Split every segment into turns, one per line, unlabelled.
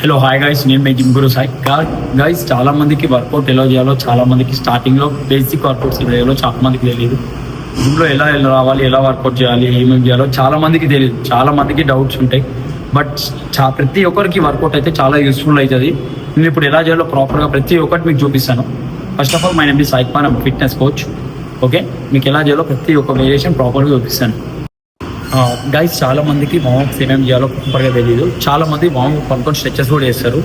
Hello hi guys, నేను మీ gym గురు Sai. Guys చాలా మందికి వర్కౌట్ ఎలా చేయాలో, చాలా మందికి స్టార్టింగ్లో బేసిక్ వర్కౌట్స్ ఎలా చేయాలో చాలా మందికి తెలియదు. జిమ్లో ఎలా రావాలి, ఎలా వర్కౌట్ చేయాలి, ఏమేమి చేయాలో చాలా మందికి తెలియదు. చాలా మందికి డౌట్స్ ఉంటాయి. బట్ ప్రతి ఒక్కరికి వర్కౌట్ అయితే చాలా యూస్ఫుల్ అవుతుంది. నేను ఇప్పుడు ఎలా చేయాలో ప్రాపర్గా ప్రతి ఒక్కటి మీకు చూపిస్తాను. First of all my name is Sai Kumar, fitness coach. Okay, మీకు ఎలా చేయాలో ప్రతి ఒక్క వేరియేషన్ ప్రాపర్గా చూపిస్తాను. గైస్ చాలా మందికి వార్మప్ ఏమేమి చేయాలో ప్రాపర్గా తెలియదు. చాలా మంది వార్మప్ అనుకొని స్ట్రెచెస్ కూడా చేస్తారు.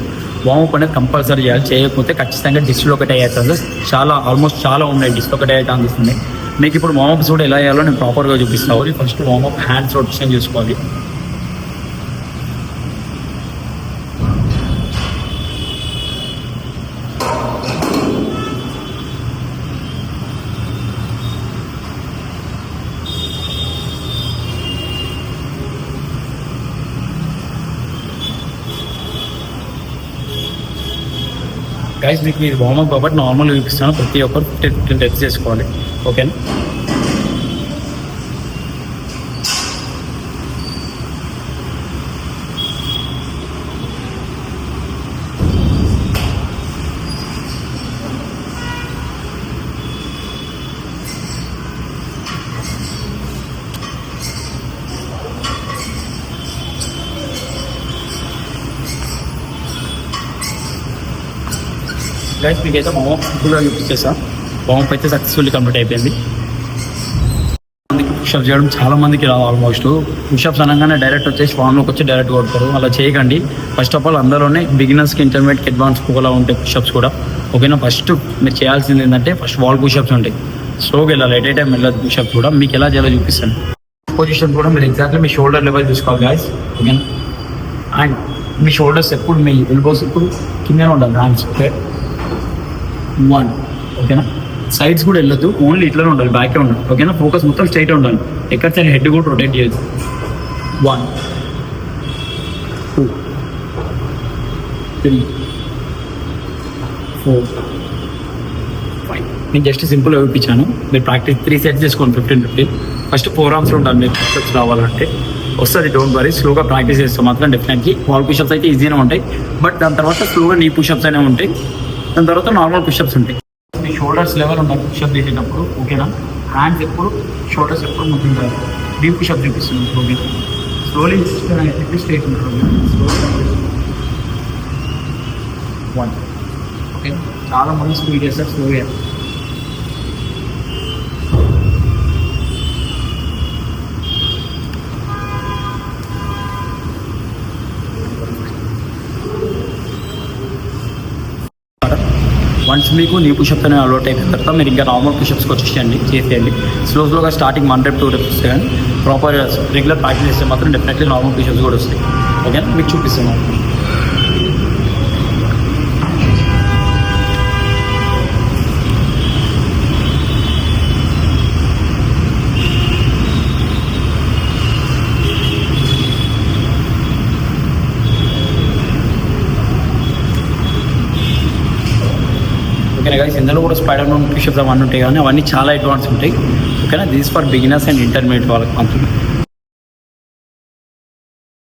వార్మప్ అనేది కంపల్సరీ చేయాలి. చేయకపోతే ఖచ్చితంగా డిస్లోకేట్ అయ్యే ఛాన్సెస్ ఆల్మోస్ట్ చాలా ఉన్నాయి. డిస్లోకేట్ అయ్యే ఛాన్సెస్ ఉన్నాయి. మీకు ఇప్పుడు వార్మప్స్ కూడా ఎలా చేయాలో నేను ప్రాపర్గా చూపిస్తాను. ఫస్ట్ వార్మప్ హ్యాండ్స్ రొటేషన్ చేసుకోవాలి. గైస్ మీకు ఇది వార్మప్ కాబట్టి నార్మల్గా చూపిస్తాను. ప్రతి ఒక్కరు 15 రెప్స్ చేసుకోవాలి. ఓకేనా? గైస్ మీకైతే వార్మప్ సింపుల్గా చూపించేసాం. వార్మప్ అయితే సక్సెస్ఫుల్లీ కంప్లీట్ అయిపోయింది. పుషప్స్ చేయడం చాలా మందికి రావు. ఆల్మోస్ట్ పుషప్స్ అనగానే డైరెక్ట్ వచ్చేసి ఫామ్లోకి వచ్చి డైరెక్ట్ కొడతారు. అలా చేయకండి. ఫస్ట్ ఆఫ్ ఆల్ అందులోనే బిగినర్స్కి, ఇంటర్మీడియట్కి, అడ్వాన్స్కి కూడా ఉంటాయి పుషప్స్ కూడా. ఓకేనా? ఫస్ట్ మీరు చేయాల్సింది ఏంటంటే ఫస్ట్ వాల్ పుషప్స్ ఉంటాయి. స్లోగా వెళ్ళాలి, ఎట్ ఏ టైం వెళ్ళదు. పుషప్స్ కూడా మీకు ఎలా చేయాలో చూపిస్తాను. పొజిషన్ కూడా మీరు ఎగ్జాక్ట్లీ మీ షోల్డర్ లెవెల్ చూసుకోవాలి గాయస్. ఓకేనా? అండ్ మీ షోల్డర్స్ ఎప్పుడు, మీ ఎల్బోస్ ఎప్పుడు కిందనే ఉండాలి. Hands okay 1. ఓకేనా? సైడ్స్ కూడా వెళ్ళొద్దు, ఓన్లీ ఇట్లనే ఉండాలి, బ్యాకే ఉండాలి. ఓకేనా? ఫోకస్ మొత్తం స్ట్రైట్ ఉండాలి. ఎక్కడ సైడ్ హెడ్ కూడా రొటేట్ చేయదు. 1 2 3 4 5. నేను జస్ట్ సింపుల్గా చూపించాను. మీరు ప్రాక్టీస్ 3 సెట్స్ చేసుకోండి. 15 ఫస్ట్ 4 ఆర్మ్స్లో ఉండాలి. మీరు పుషప్స్ రావాలంటే వస్తుంది. డోంట్ వరీ, స్లోగా ప్రాక్టీస్ చేస్తే మాత్రం డెఫినెట్లీ వాల్ పుషప్స్ అయితే ఈజీగానే ఉంటాయి. బట్ దాని తర్వాత స్లోగా నీ పుషప్స్ అనేవి ఉంటాయి. దాని తర్వాత నార్మల్ పుషప్స్ ఉంటాయి. మీ షోల్డర్స్ లెవెల్ ఉండాలి పుషప్ చేసేటప్పుడు. ఓకేనా? హ్యాండ్స్ ఎప్పుడు, షోల్డర్స్ ఎప్పుడు ముందు ఉండాలి. డీప్ పుషప్ చూపిస్తుంది. ఓకే, స్లోలీ స్ట్రేట్ ఉంటుంది. 1. ఓకే, చాలా మంది స్పీడ్ చేస్తారు, స్లోగా. వన్స్ మీకు నీ పుషప్స్ అనేవి అలవాటు అయిపోయిన తర్వాత మీరు ఇంకా నార్మల్ పుషప్స్కి వచ్చేసేయండి, చేసేయండి. స్లోగా స్టార్టింగ్ 1 rep 2 reps వస్తాయి. కానీ ప్రాపర్ రెగ్యులర్ ప్రాక్టీస్ చేస్తే మాత్రం డెఫినెట్లీ నార్మల్ పుషప్స్ కూడా వస్తాయి. ఓకే, మీకు చూపిస్తాను. ఓకేనా గైస్, ఇందులో కూడా స్పైడర్ మ్యాన్ పుషప్స్ అవన్నీ ఉంటాయి. కానీ అవన్నీ చాలా అడ్వాన్స్ ఉంటాయి. ఓకేనా? These for beginners and intermediate వాళ్ళకి మాత్రమే.